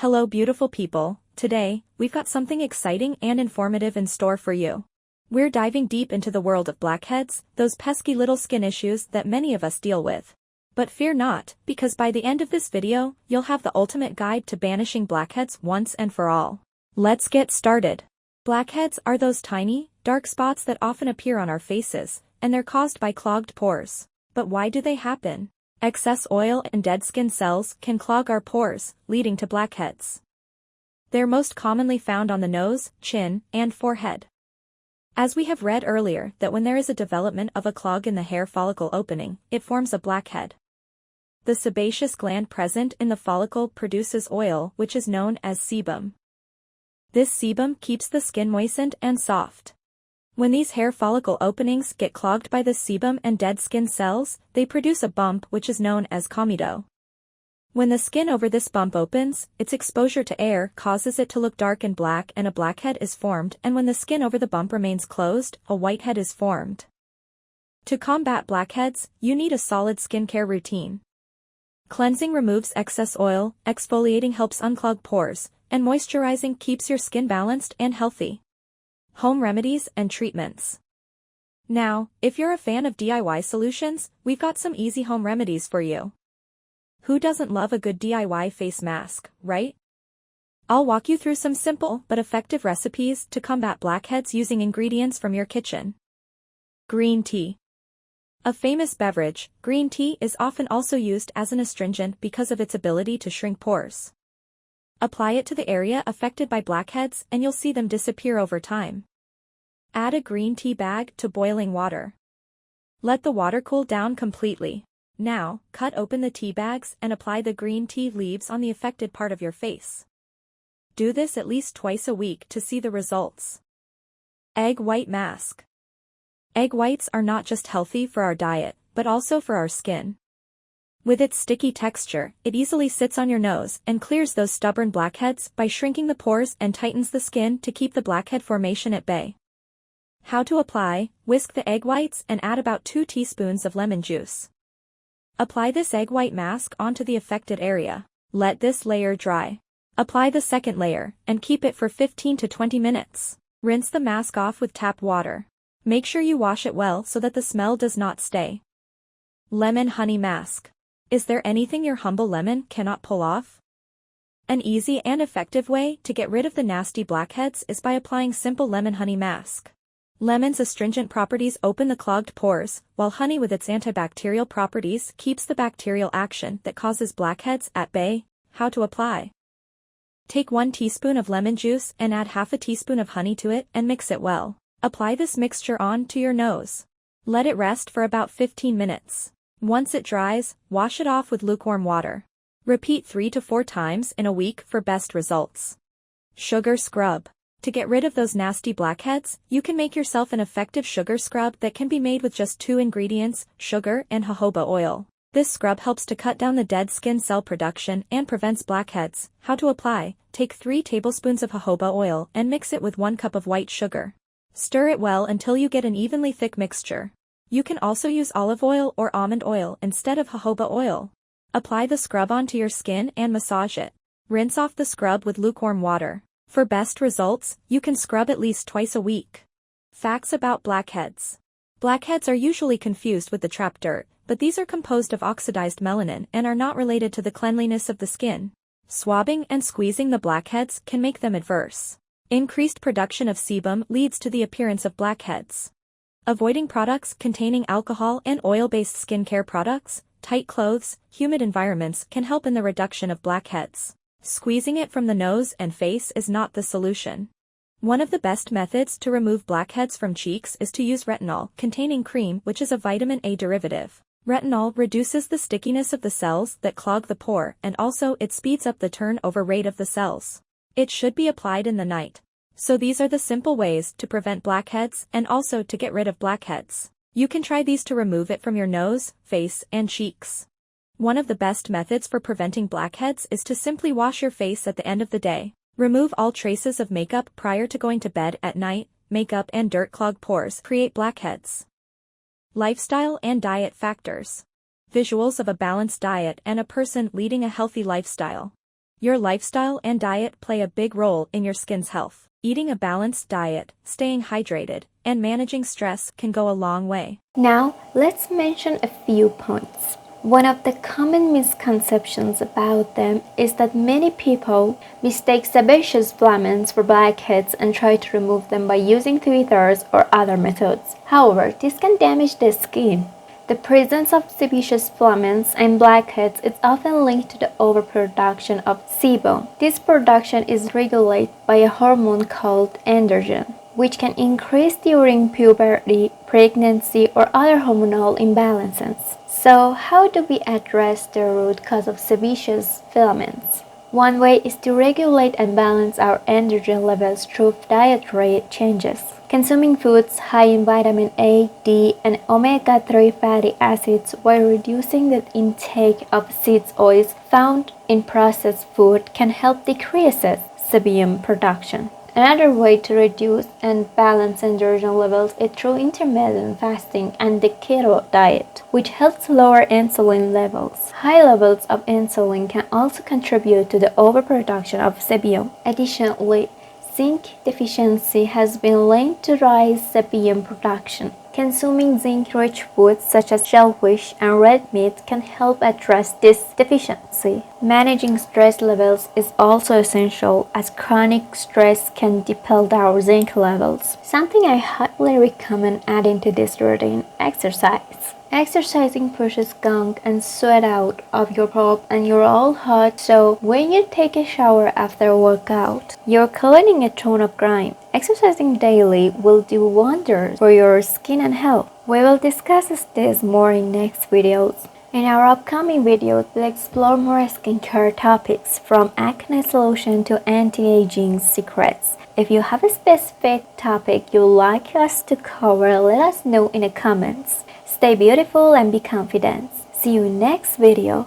Hello beautiful people, today, we've got something exciting and informative in store for you. We're diving deep into the world of blackheads, those pesky little skin issues that many of us deal with. But fear not, because by the end of this video, you'll have the ultimate guide to banishing blackheads once and for all. Let's get started. Blackheads are those tiny, dark spots that often appear on our faces, and they're caused by clogged pores. But why do they happen? Excess oil and dead skin cells can clog our pores, leading to blackheads. They're most commonly found on the nose, chin, and forehead. As we have read earlier that when there is a development of a clog in the hair follicle opening, it forms a blackhead. The sebaceous gland present in the follicle produces oil which is known as sebum. This sebum keeps the skin moistened and soft. When these hair follicle openings get clogged by the sebum and dead skin cells, they produce a bump which is known as komedo. When the skin over this bump opens, its exposure to air causes it to look dark and a blackhead is formed, and when the skin over the bump remains closed, a whitehead is formed. To combat blackheads, you need a solid skincare routine. Cleansing removes excess oil, exfoliating helps unclog pores, and moisturizing keeps your skin balanced and healthy. Home remedies and treatments. Now, if you're a fan of DIY solutions, we've got some easy home remedies for you. Who doesn't love a good DIY face mask, right? I'll walk you through some simple but effective recipes to combat blackheads using ingredients from your kitchen. Green tea. A famous beverage, green tea is often also used as an astringent because of its ability to shrink pores. Apply it to the area affected by blackheads and you'll see them disappear over time. Add a green tea bag to boiling water. Let the water cool down completely. Now, cut open the tea bags and apply the green tea leaves on the affected part of your face. Do this at least twice a week to see the results. Egg white mask. Egg whites are not just healthy for our diet, but also for our skin. With its sticky texture, it easily sits on your nose and clears those stubborn blackheads by shrinking the pores and tightens the skin to keep the blackhead formation at bay. How to apply: whisk the egg whites and add about 2 teaspoons of lemon juice. Apply this egg white mask onto the affected area. Let this layer dry. Apply the second layer, and keep it for 15 to 20 minutes. Rinse the mask off with tap water. Make sure you wash it well so that the smell does not stay. Lemon honey mask. Is there anything your humble lemon cannot pull off? An easy and effective way to get rid of the nasty blackheads is by applying simple lemon honey mask. Lemon's astringent properties open the clogged pores, while honey with its antibacterial properties keeps the bacterial action that causes blackheads at bay. How to apply: take 1 teaspoon of lemon juice and add half a teaspoon of honey to it and mix it well. Apply this mixture on to your nose. Let it rest for about 15 minutes. Once it dries, wash it off with lukewarm water. Repeat 3 to 4 times in a week for best results. Sugar scrub. To get rid of those nasty blackheads, you can make yourself an effective sugar scrub that can be made with just 2 ingredients, sugar and jojoba oil. This scrub helps to cut down the dead skin cell production and prevents blackheads. How to apply: take 3 tablespoons of jojoba oil and mix it with 1 cup of white sugar. Stir it well until you get an evenly thick mixture. You can also use olive oil or almond oil instead of jojoba oil. Apply the scrub onto your skin and massage it. Rinse off the scrub with lukewarm water. For best results, you can scrub at least twice a week. Facts about blackheads. Blackheads are usually confused with the trapped dirt, but these are composed of oxidized melanin and are not related to the cleanliness of the skin. Swabbing and squeezing the blackheads can make them adverse. Increased production of sebum leads to the appearance of blackheads. Avoiding products containing alcohol and oil-based skincare products, tight clothes, humid environments can help in the reduction of blackheads. Squeezing it from the nose and face is not the solution. One of the best methods to remove blackheads from cheeks is to use retinol-containing cream, which is a vitamin A derivative. Retinol reduces the stickiness of the cells that clog the pore, and also it speeds up the turnover rate of the cells. It should be applied in the night. So these are the simple ways to prevent blackheads and also to get rid of blackheads. You can try these to remove it from your nose, face, and cheeks. One of the best methods for preventing blackheads is to simply wash your face at the end of the day. Remove all traces of makeup prior to going to bed at night. Makeup and dirt clog pores create blackheads. Lifestyle and diet factors. Visuals of a balanced diet and a person leading a healthy lifestyle. Your lifestyle and diet play a big role in your skin's health. Eating a balanced diet, staying hydrated, and managing stress can go a long way. Now, let's mention a few points. One of the common misconceptions about them is that many people mistake sebaceous filaments for blackheads and try to remove them by using tweezers or other methods. However, this can damage the skin. The presence of sebaceous filaments and blackheads is often linked to the overproduction of sebum. This production is regulated by a hormone called androgen, which can increase during puberty, pregnancy, or other hormonal imbalances. So, how do we address the root cause of sebaceous filaments? One way is to regulate and balance our androgen levels through dietary changes. Consuming foods high in vitamin A, D, and omega-3 fatty acids while reducing the intake of seed oils found in processed food can help decrease sebum production. Another way to reduce and balance androgen levels is through intermittent fasting and the keto diet, which helps lower insulin levels. High levels of insulin can also contribute to the overproduction of sebum. Additionally, zinc deficiency has been linked to rise sebum production. Consuming zinc-rich foods such as shellfish and red meat can help address this deficiency. Managing stress levels is also essential, as chronic stress can deplete our zinc levels. Something I highly recommend adding to this routine: exercise. Exercising pushes gunk and sweat out of your pores and you're all hot, so when you take a shower after a workout, you're cleaning a ton of grime. Exercising daily will do wonders for your skin and health. We will discuss this more in next videos. In our upcoming videos, we'll explore more skincare topics, from acne solution to anti-aging secrets. If you have a specific topic you'd like us to cover, let us know in the comments. Stay beautiful and be confident. See you in next video.